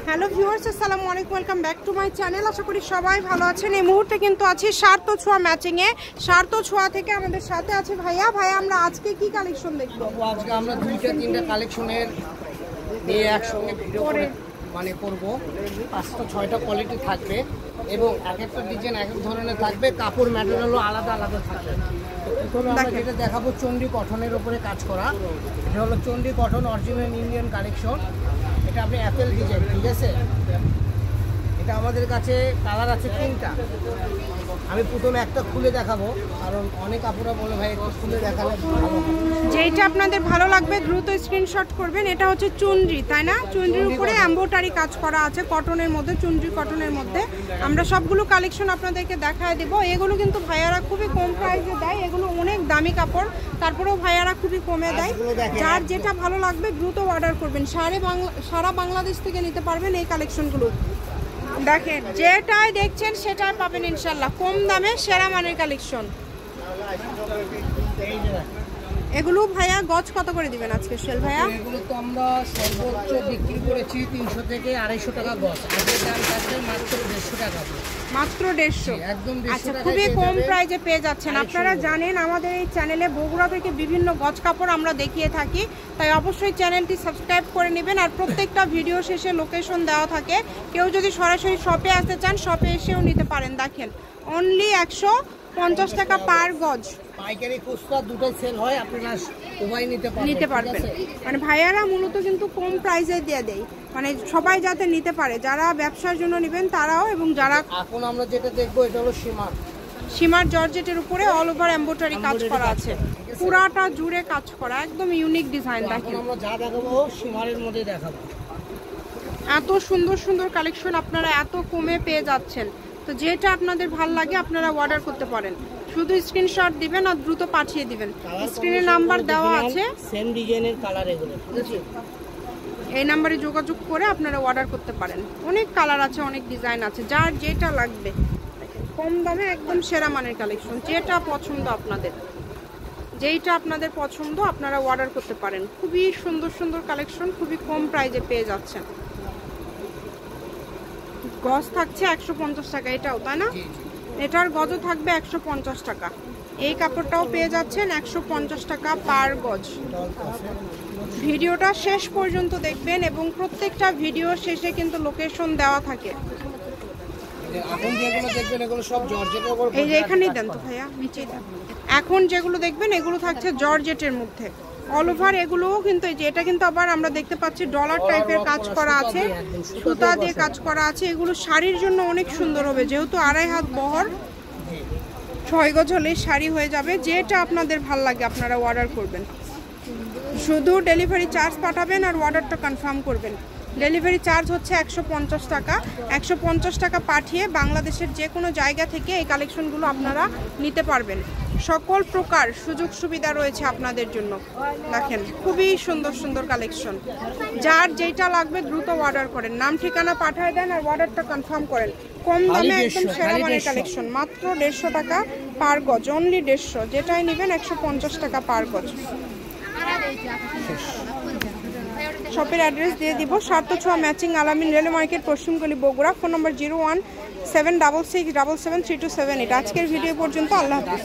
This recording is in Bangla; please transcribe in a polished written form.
হ্যালো ভিউয়ার্স, আসসালামু আলাইকুম, welcome back to my channel. আশা করি সবাই ভালো আছেন। এই মুহূর্তে কিন্তু আছি সার্থ ছোঁয়া ম্যাচিংয়ে। সার্থ ছোঁয়া থেকে আমাদের সাথে আছে ভাইয়া। আমরা আজকে কি কালেকশন দেখবো? আজকে আমরা দুইটা তিনটা কালেকশনের নিয়ে একসঙ্গে ভিডিও করে করবো। 5-6টা কোয়ালিটি থাকবে এবং এক একটা ডিজাইন এক এক ধরনের থাকবে, কাপড় ম্যাটেরিয়ালও আলাদা আলাদা থাকবে। প্রথমে আমরা যেটা দেখাবো চন্ডী কটনের উপরে কাজ করা। এটা হলো Chandi cotton original Indian collection. এটা আপনি অ্যাপেল ডিজাইন, ঠিক আছে? এটা আমাদের কাছে কালার আছে 3টা। আমি প্রথমে একটা খুলে দেখাবো, কারণ অনেক আপুরা বলে ভাই একটু খুলে দেখালে ভালো হবে। যেটা আপনাদের ভালো লাগবে দ্রুত স্ক্রিনশট করবেন। এটা হচ্ছে চুনরি, তাই না? চুনরির উপরে এমব্রয়ডারি কাজ করা আছে কটনের মধ্যে, চুনরি কটনের মধ্যে। আমরা সবগুলো কালেকশন আপনাদেরকে দেখায় দেব। এগুলো কিন্তু ভাইয়ারা খুবই কম প্রাইসে দেয়, এগুলো অনেক দামি কাপড়, তারপরেও ভাইয়ারা খুবই কমে দেয়। যার যেটা ভালো লাগবে দ্রুত অর্ডার করবেন। সারা বাংলাদেশ থেকে নিতে পারবেন এই কালেকশনগুলো। দেখেন, যেটাই দেখছেন সেটাই পাবেন ইনশাল্লাহ, কম দামে সেরা মানের কালেকশন। এগুলো ভাইয়া গজ কত করে দিবেন আজকে সেল ভাইয়া? এগুলো তো আমরা সর্বোচ্চ বিক্রি করেছি 300 থেকে 250 টাকা গজ। আজকের দাম থাকবে মাত্র 150 টাকা। মাত্র 150? একদম 150 আচ্ছা, টাকা। খুবই কম প্রাইসে পেয়ে যাচ্ছেন। আপনারা জানেন আমাদের এই চ্যানেলে বগুড়া থেকে বিভিন্ন গজ কাপড় আমরা দেখিয়ে থাকি, তাই অবশ্যই চ্যানেলটি সাবস্ক্রাইব করে নেবেন। আর প্রত্যেকটা ভিডিও শেষে লোকেশন দেওয়া থাকে, কেউ যদি সরাসরি শপে আসতে চান শপে এসেও নিতে পারেন। দেখেন, অনলি 150 টাকা পার গজ। পাইকারি খুচরা দুটো সেল হয়, আপনারা উভয় নিতে পারবেন। মানে ভাইয়ারা মূলত কিন্তু কম প্রাইসে দিয়ে দেয়, মানে সবাই যাতে নিতে পারে, যারা ব্যবসার জন্য নেবেন তারাও, এবং যারা। এখন আমরা যেটা দেখবো এটা হলো সীমার জর্জেটের উপরে অল ওভার এমব্রয়ডারি কাজ করা আছে, পুরাটা জুড়ে কাজ করা, একদম ইউনিক ডিজাইন। দেখেন, আমরা যা দেখাবো সীমারের মধ্যে দেখাবো। এত সুন্দর সুন্দর কালেকশন আপনারা এত কমে পেয়ে যাচ্ছেন। তো যেটা আপনাদের ভালো লাগে আপনারা অর্ডার করতে পারেন, শুধু স্ক্রিনশট দিবেন আর দ্রুত পাঠিয়ে দিবেন। স্ক্রিনে নাম্বার দেওয়া আছে, সেম ডিজাইনের কালার এগুলো, ঠিক আছে? এই নাম্বারে যোগাযোগ করে আপনারা অর্ডার করতে পারেন। অনেক কালার আছে, অনেক ডিজাইন আছে, যার যেটা লাগবে। কম দামে একদম সেরা মানের কালেকশন, যেটা পছন্দ আপনাদের, যেইটা আপনাদের পছন্দ আপনারা অর্ডার করতে পারেন। খুবই সুন্দর সুন্দর কালেকশন, খুবই কম প্রাইসে পেয়ে যাচ্ছেন। গজ থাকছে 150 টাকা, এটাও তাই না? এটার গজও থাকবে 150 টাকা। এই কাপড়টাও পেয়ে যাচ্ছেন 150 টাকা পার গজ। ভিডিওটা শেষ পর্যন্ত দেখবেন এবং প্রত্যেকটা ভিডিও শেষে কিন্তু লোকেশন দেওয়া থাকে। এখন যেগুলো দেখবেন এগুলো সব জর্জেটের উপর। এই যে এখানেই দেন তো ভাইয়া, নিচেই দেন। এখন যেগুলো দেখবেন এগুলো থাকছে জর্জেটের মধ্যে অল ওভার। এগুলোও কিন্তু এই যে এটা কিন্তু আবার আমরা দেখতে পাচ্ছি ডলার টাইপের কাজ করা আছে, সুতা দিয়ে কাজ করা আছে। এগুলো শাড়ির জন্য অনেক সুন্দর হবে, যেহেতু 2.5 হাত বহর, 6 গজ হলেই শাড়ি হয়ে যাবে। যেটা আপনাদের ভাল লাগে আপনারা অর্ডার করবেন, শুধু ডেলিভারি চার্জ পাঠাবেন আর অর্ডারটা কনফার্ম করবেন। ডেলিভারি চার্জ হচ্ছে 150 টাকা। 150 টাকা পাঠিয়ে বাংলাদেশের যে কোনো জায়গা থেকে এই কালেকশনগুলো আপনারা নিতে পারবেন। সকল প্রকার সুযোগ সুবিধা রয়েছে আপনাদের জন্য। দেখেন, খুবই সুন্দর সুন্দর কালেকশন, যার যেটা লাগবে দ্রুত অর্ডার করেন, নাম ঠিকানা পাঠিয়ে দেন আর অর্ডারটা কনফার্ম করেন। কম দামে একদম সেরা মানের কালেকশন, মাত্র 150 টাকা পার গজ, অনলি 150। যেটাই নেবেন 150 টাকা পার গজ। শপের অ্যাড্রেস দিয়ে দিব, সার্থ ছোঁয়া ম্যাচিং, আলামিন রেলওয়ে মার্কেট, পশ্চিমগলি, বগুড়া। Phone number 01766773278। আজকের ভিডিও পর্যন্ত, আল্লাহ হাফেজ।